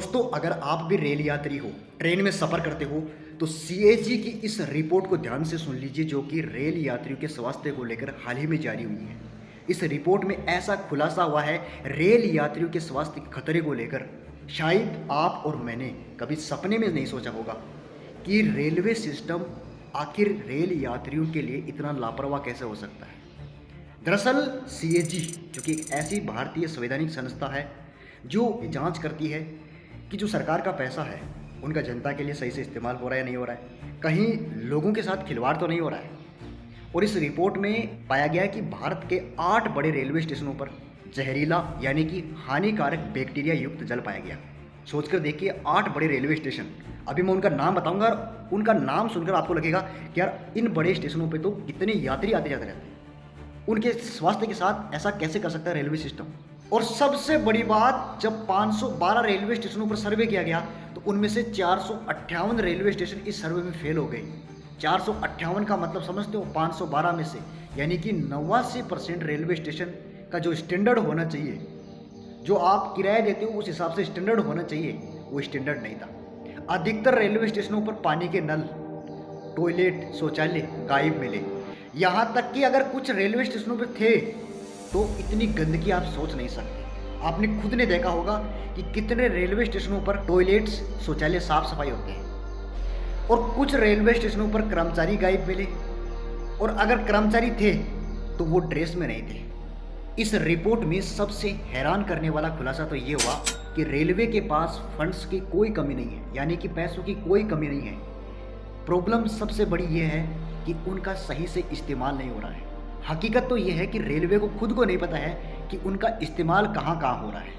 दोस्तों, अगर आप भी रेल यात्री हो, ट्रेन में सफ़र करते हो, तो सीएजी की इस रिपोर्ट को ध्यान से सुन लीजिए, जो कि रेल यात्रियों के स्वास्थ्य को लेकर हाल ही में जारी हुई है। इस रिपोर्ट में ऐसा खुलासा हुआ है रेल यात्रियों के स्वास्थ्य के खतरे को लेकर, शायद आप और मैंने कभी सपने में नहीं सोचा होगा कि रेलवे सिस्टम आखिर रेल यात्रियों के लिए इतना लापरवाह कैसे हो सकता है। दरअसल सीएजी, जो कि एक ऐसी भारतीय संवैधानिक संस्था है जो जांच करती है कि जो सरकार का पैसा है उनका जनता के लिए सही से इस्तेमाल हो रहा है या नहीं हो रहा है, कहीं लोगों के साथ खिलवाड़ तो नहीं हो रहा है। और इस रिपोर्ट में पाया गया है कि भारत के 8 बड़े रेलवे स्टेशनों पर जहरीला यानी कि हानिकारक बैक्टीरिया युक्त जल पाया गया। सोचकर देखिए, 8 बड़े रेलवे स्टेशन। अभी मैं उनका नाम बताऊंगा और उनका नाम सुनकर आपको लगेगा कि यार इन बड़े स्टेशनों पर तो कितने यात्री आते जाते रहते हैं, उनके स्वास्थ्य के साथ ऐसा कैसे कर सकता है रेलवे सिस्टम। और सबसे बड़ी बात, जब 512 रेलवे स्टेशनों पर सर्वे किया गया तो उनमें से 458 रेलवे स्टेशन इस सर्वे में फेल हो गए। 458 का मतलब समझते हो, 512 में से, यानी कि 89% रेलवे स्टेशन का जो स्टैंडर्ड होना चाहिए, जो आप किराया देते हो उस हिसाब से स्टैंडर्ड होना चाहिए, वो स्टैंडर्ड नहीं था। अधिकतर रेलवे स्टेशनों पर पानी के नल, टॉयलेट, शौचालय गायब मिले। यहाँ तक कि अगर कुछ रेलवे स्टेशनों पर थे तो इतनी गंदगी आप सोच नहीं सकते। आपने खुद ने देखा होगा कि कितने रेलवे स्टेशनों पर टॉयलेट्स, शौचालय साफ सफाई होते हैं, और कुछ रेलवे स्टेशनों पर कर्मचारी गायब मिले, और अगर कर्मचारी थे तो वो ड्रेस में नहीं थे। इस रिपोर्ट में सबसे हैरान करने वाला खुलासा तो ये हुआ कि रेलवे के पास फंड्स की कोई कमी नहीं है, यानी कि पैसों की कोई कमी नहीं है। प्रॉब्लम सबसे बड़ी ये है कि उनका सही से इस्तेमाल नहीं हो रहा है। हकीकत तो ये है कि रेलवे को खुद को नहीं पता है कि उनका इस्तेमाल कहाँ कहाँ हो रहा है।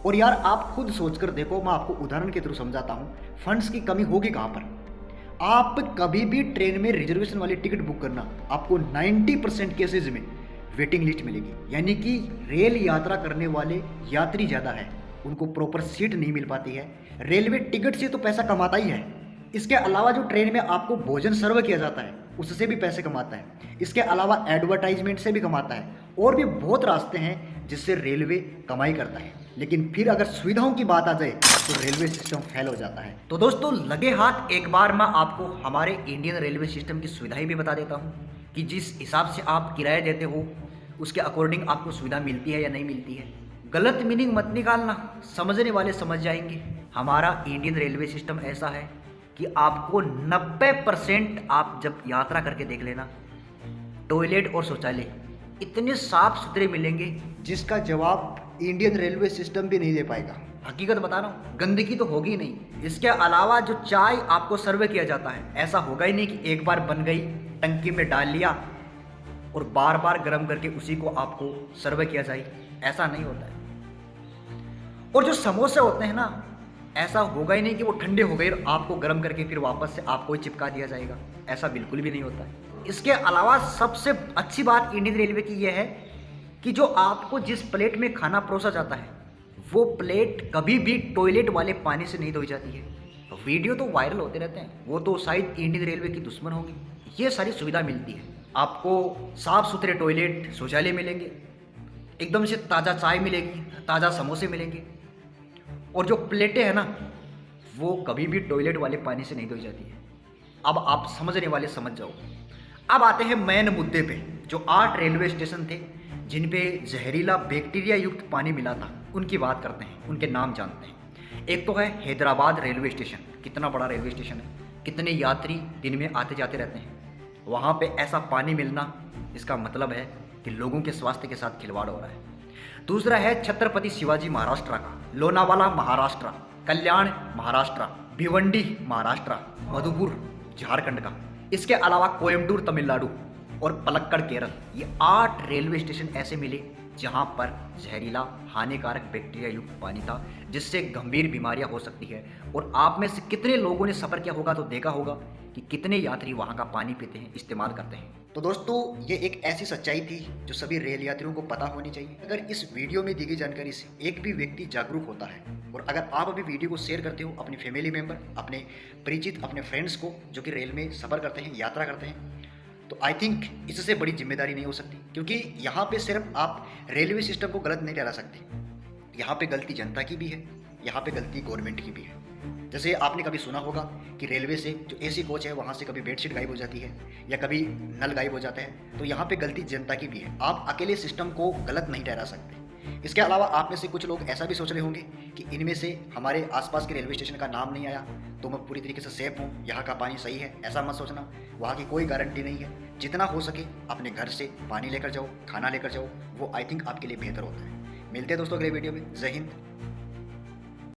और यार, आप खुद सोचकर देखो, मैं आपको उदाहरण के थ्रू समझाता हूँ, फंड्स की कमी होगी कहाँ पर। आप कभी भी ट्रेन में रिजर्वेशन वाली टिकट बुक करना, आपको 90% केसेज में वेटिंग लिस्ट मिलेगी, यानी कि रेल यात्रा करने वाले यात्री ज़्यादा है, उनको प्रॉपर सीट नहीं मिल पाती है। रेलवे टिकट से तो पैसा कमाता ही है, इसके अलावा जो ट्रेन में आपको भोजन सर्व किया जाता है उससे भी पैसे कमाता है, इसके अलावा एडवर्टाइजमेंट से भी कमाता है, और भी बहुत रास्ते हैं जिससे रेलवे कमाई करता है। लेकिन फिर अगर सुविधाओं की बात आ जाए तो रेलवे सिस्टम फेल हो जाता है। तो दोस्तों, लगे हाथ एक बार मैं आपको हमारे इंडियन रेलवे सिस्टम की सुविधाएं भी बता देता हूँ कि जिस हिसाब से आप किराया देते हो उसके अकॉर्डिंग आपको सुविधा मिलती है या नहीं मिलती है। गलत मीनिंग मत निकालना, समझने वाले समझ जाएंगे। हमारा इंडियन रेलवे सिस्टम ऐसा है कि आपको 90% आप जब यात्रा करके देख लेना, टॉयलेट और शौचालय इतने साफ सुथरे मिलेंगे जिसका जवाब इंडियन रेलवे सिस्टम भी नहीं दे पाएगा। हकीकत बता रहा हूँ, गंदगी तो होगी नहीं। इसके अलावा जो चाय आपको सर्व किया जाता है, ऐसा होगा ही नहीं कि एक बार बन गई टंकी में डाल लिया और बार बार गर्म करके उसी को आपको सर्व किया जाए, ऐसा नहीं होता है। और जो समोसे होते हैं ना, ऐसा होगा ही नहीं कि वो ठंडे हो गए और आपको गर्म करके फिर वापस से आपको ही चिपका दिया जाएगा, ऐसा बिल्कुल भी नहीं होता है। इसके अलावा सबसे अच्छी बात इंडियन रेलवे की यह है कि जो आपको जिस प्लेट में खाना परोसा जाता है वो प्लेट कभी भी टॉयलेट वाले पानी से नहीं धोई जाती है। वीडियो तो वायरल होते रहते हैं, वो तो शायद इंडियन रेलवे की दुश्मन होगी। ये सारी सुविधा मिलती है, आपको साफ सुथरे टॉयलेट, शौचालय मिलेंगे, एकदम से ताज़ा चाय मिलेगी, ताज़ा समोसे मिलेंगे, और जो प्लेटें हैं ना वो कभी भी टॉयलेट वाले पानी से नहीं धोई जाती है। अब आप समझने वाले समझ जाओ। अब आते हैं मेन मुद्दे पे। जो 8 रेलवे स्टेशन थे जिन पे जहरीला बैक्टीरिया युक्त पानी मिला था, उनकी बात करते हैं, उनके नाम जानते हैं। एक तो है हैदराबाद रेलवे स्टेशन। कितना बड़ा रेलवे स्टेशन है, कितने यात्री दिन में आते जाते रहते हैं। वहाँ पे ऐसा पानी मिलना, इसका मतलब है कि लोगों के स्वास्थ्य के साथ खिलवाड़ हो रहा है। दूसरा है छत्रपति शिवाजी महाराष्ट्र का, लोनावाला महाराष्ट्र, कल्याण महाराष्ट्र, भिवंडी महाराष्ट्र, मधुपुर झारखंड का। इसके अलावा कोयम्बटूर तमिलनाडु और पलक्कड़ केरल। ये 8 रेलवे स्टेशन ऐसे मिले जहां पर जहरीला हानिकारक बैक्टीरिया युक्त पानी था, जिससे गंभीर बीमारियां हो सकती है। और आप में से कितने लोगों ने सफ़र किया होगा तो देखा होगा कि कितने यात्री वहां का पानी पीते हैं, इस्तेमाल करते हैं। तो दोस्तों, ये एक ऐसी सच्चाई थी जो सभी रेल यात्रियों को पता होनी चाहिए। अगर इस वीडियो में दी गई जानकारी से एक भी व्यक्ति जागरूक होता है, और अगर आप अभी वीडियो को शेयर करते हो अपनी फैमिली मेम्बर, अपने परिचित, अपने फ्रेंड्स को जो कि रेल में सफ़र करते हैं, यात्रा करते हैं, तो आई थिंक इससे बड़ी जिम्मेदारी नहीं हो सकती। क्योंकि यहाँ पे सिर्फ आप रेलवे सिस्टम को गलत नहीं ठहरा सकते, यहाँ पे गलती जनता की भी है यहाँ पे गलती गवर्नमेंट की भी है। जैसे आपने कभी सुना होगा कि रेलवे से जो एसी कोच है वहाँ से कभी बेडशीट गायब हो जाती है या कभी नल गायब हो जाता है, तो यहाँ पे गलती जनता की भी है। आप अकेले सिस्टम को गलत नहीं ठहरा सकते। इसके अलावा आप में से कुछ लोग ऐसा भी सोच रहे होंगे कि इनमें से हमारे आसपास के रेलवे स्टेशन का नाम नहीं आया तो मैं पूरी तरीके से सेफ हूँ, यहाँ का पानी सही है। ऐसा मत सोचना, वहाँ की कोई गारंटी नहीं है। जितना हो सके अपने घर से पानी लेकर जाओ, खाना लेकर जाओ, वो आई थिंक आपके लिए बेहतर होता है। मिलते हैं दोस्तों अगले वीडियो में। जय हिंद।